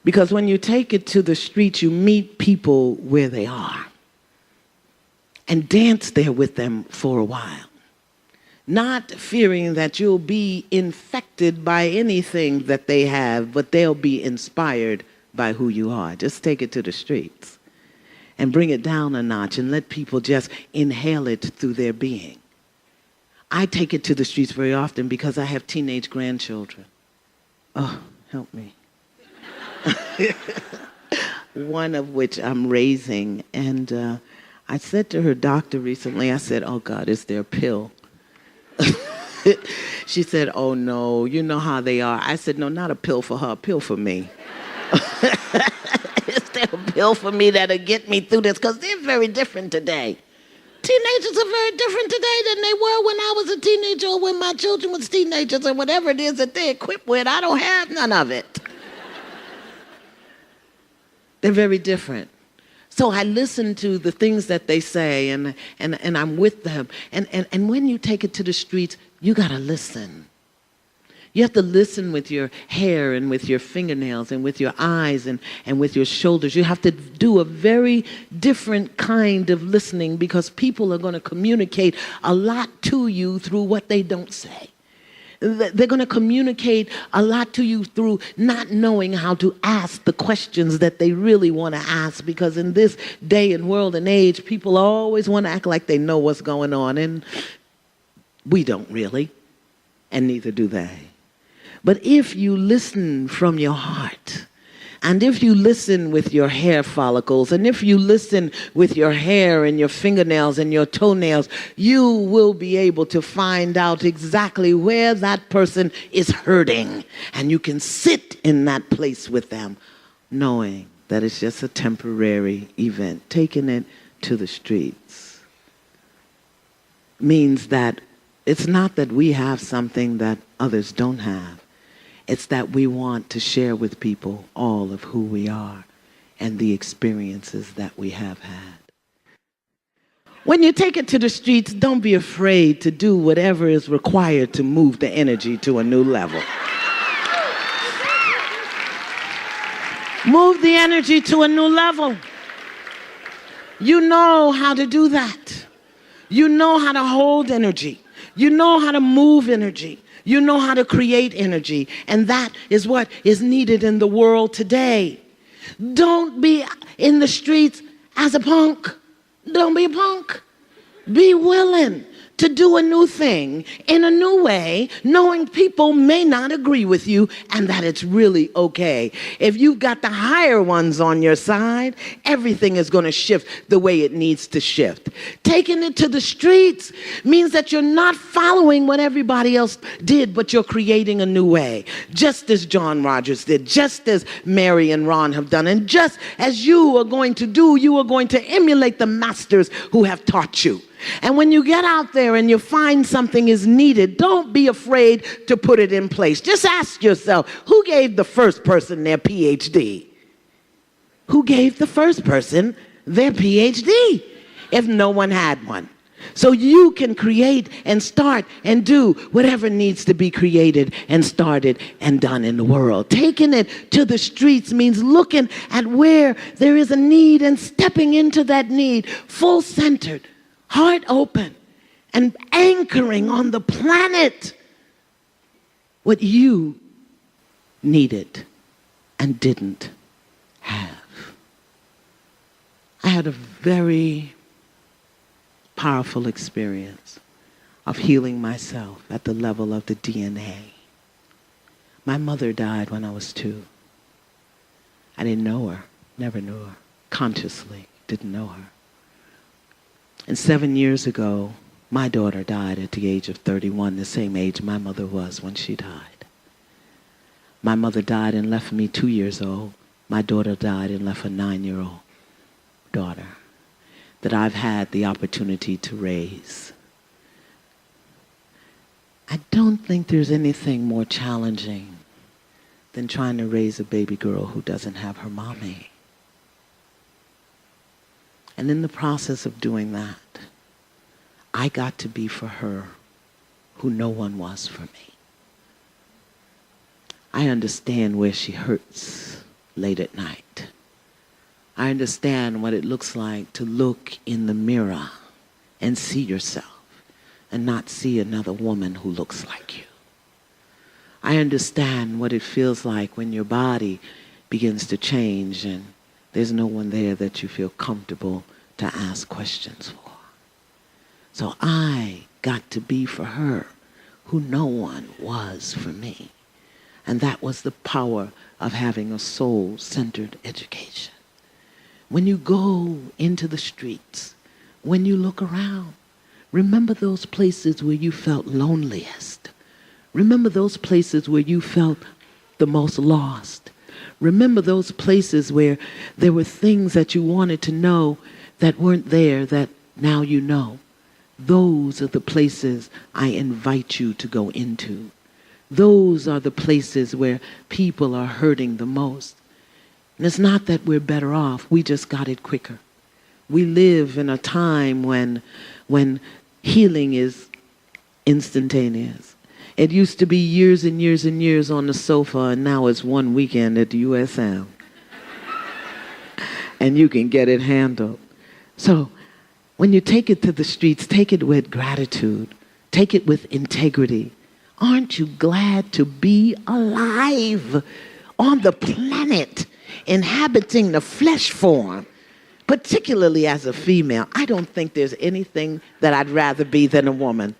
Because when you take it to the streets, you meet people where they are and dance there with them for a while, not fearing that you'll be infected by anything that they have, but they'll be inspired by who you are. Just take it to the streets and bring it down a notch and let people just inhale it through their being. I take it to the streets very often because I have teenage grandchildren. Oh, help me. One of which I'm raising. And I said to her doctor recently, I said, oh God, is there a pill? She said, oh no, you know how they are. I said, no, not a pill for her, a pill for me. Is there a pill for me that'll get me through this? Because they're very different today. Teenagers are very different today than they were when I was a teenager or when my children was teenagers or whatever it is that they're equipped with. I don't have none of it. They're very different. So I listen to the things that they say and I'm with them. And when you take it to the streets, you got to listen. You have to listen with your hair and with your fingernails and with your eyes and with your shoulders. You have to do a very different kind of listening because people are going to communicate a lot to you through what they don't say. They're going to communicate a lot to you through not knowing how to ask the questions that they really want to ask, because in this day and world and age, people always want to act like they know what's going on, and we don't really, and neither do they. But if you listen from your heart, and if you listen with your hair follicles, and if you listen with your hair and your fingernails and your toenails, you will be able to find out exactly where that person is hurting. And you can sit in that place with them, knowing that it's just a temporary event. Taking it to the streets means that it's not that we have something that others don't have. It's that we want to share with people all of who we are and the experiences that we have had. When you take it to the streets, don't be afraid to do whatever is required to move the energy to a new level. Move the energy to a new level. You know how to do that. You know how to hold energy. You know how to move energy. You know how to create energy, and that is what is needed in the world today. Don't be in the streets as a punk. Don't be a punk. Be willing to do a new thing in a new way, knowing people may not agree with you and that it's really okay. If you've got the higher ones on your side, everything is going to shift the way it needs to shift. Taking it to the streets means that you're not following what everybody else did, but you're creating a new way. Just as John Rogers did, just as Mary and Ron have done, and just as you are going to do, you are going to emulate the masters who have taught you. And when you get out there and you find something is needed, don't be afraid to put it in place. Just ask yourself, who gave the first person their PhD? Who gave the first person their PhD if no one had one? So you can create and start and do whatever needs to be created and started and done in the world. Taking it to the streets means looking at where there is a need and stepping into that need, full-centered, heart open, and anchoring on the planet what you needed and didn't have. I had a very powerful experience of healing myself at the level of the DNA. My mother died when I was 2. I didn't know her, never knew her, consciously didn't know her. And 7 years ago, my daughter died at the age of 31, the same age my mother was when she died. My mother died and left me 2 years old. My daughter died and left a 9-year-old daughter that I've had the opportunity to raise. I don't think there's anything more challenging than trying to raise a baby girl who doesn't have her mommy. And in the process of doing that, I got to be for her who no one was for me. I understand where she hurts late at night. I understand what it looks like to look in the mirror and see yourself and not see another woman who looks like you. I understand what it feels like when your body begins to change and there's no one there that you feel comfortable to ask questions for. So I got to be for her who no one was for me. And that was the power of having a soul-centered education. When you go into the streets, when you look around, remember those places where you felt loneliest. Remember those places where you felt the most lost. Remember those places where there were things that you wanted to know that weren't there that now you know. Those are the places I invite you to go into. Those are the places where people are hurting the most. And it's not that we're better off, we just got it quicker. We live in a time when healing is instantaneous. It used to be years and years and years on the sofa, and now it's one weekend at the USM. And you can get it handled. So when you take it to the streets, take it with gratitude. Take it with integrity. Aren't you glad to be alive on the planet, inhabiting the flesh form? Particularly as a female, I don't think there's anything that I'd rather be than a woman.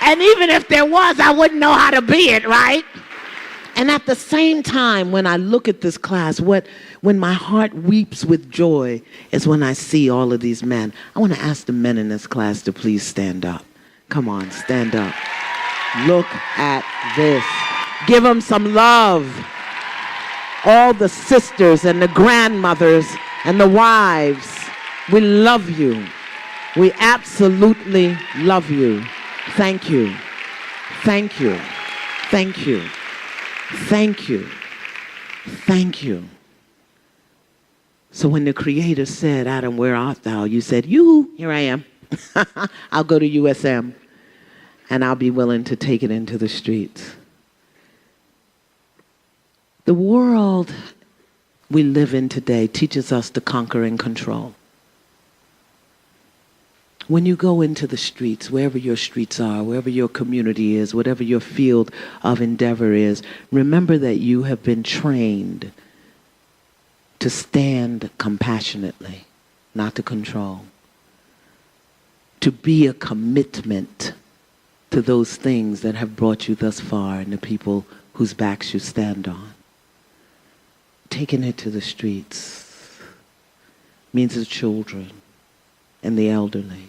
And even if there was, I wouldn't know how to be it, right? And at the same time, when I look at this class, when my heart weeps with joy is when I see all of these men. I want to ask the men in this class to please stand up. Come on, stand up. Look at this. Give them some love. All the sisters and the grandmothers and the wives, we love you. We absolutely love you. Thank you. Thank you. Thank you. Thank you. Thank you. So when the Creator said, Adam, where art thou? You said, you, here I am. I'll go to USM and I'll be willing to take it into the streets. The world we live in today teaches us to conquer and control. When you go into the streets, wherever your streets are, wherever your community is, whatever your field of endeavor is, remember that you have been trained to stand compassionately, not to control. To be a commitment to those things that have brought you thus far and the people whose backs you stand on. Taking it to the streets means the children and the elderly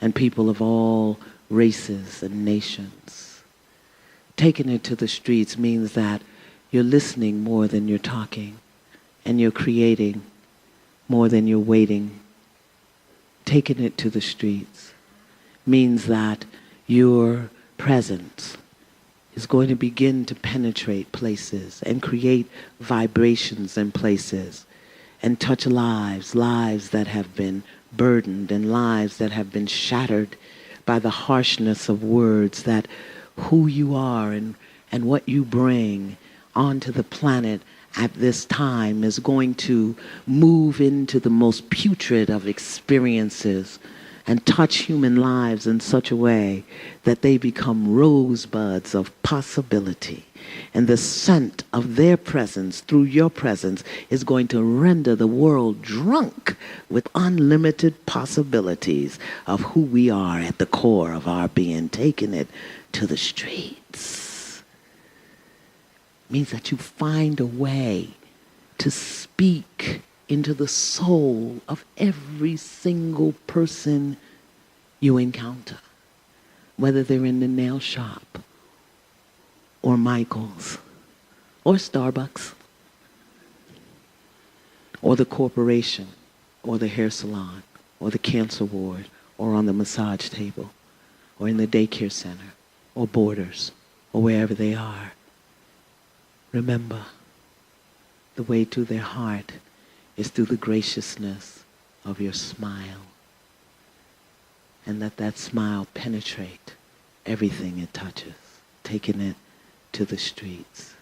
and people of all races and nations. Taking it to the streets means that you're listening more than you're talking, and you're creating more than you're waiting. Taking it to the streets means that your presence is going to begin to penetrate places and create vibrations in places and touch lives that have been burdened and lives that have been shattered by the harshness of words, that who you are and what you bring onto the planet at this time is going to move into the most putrid of experiences and touch human lives in such a way that they become rosebuds of possibility. And the scent of their presence through your presence is going to render the world drunk with unlimited possibilities of who we are at the core of our being. Taking it to the streets means that you find a way to speak into the soul of every single person you encounter, whether they're in the nail shop or Michael's or Starbucks or the corporation or the hair salon or the cancer ward or on the massage table or in the daycare center or Borders or wherever they are. Remember, the way to their heart is through the graciousness of your smile, and let that smile penetrate everything it touches. Taking it to the streets.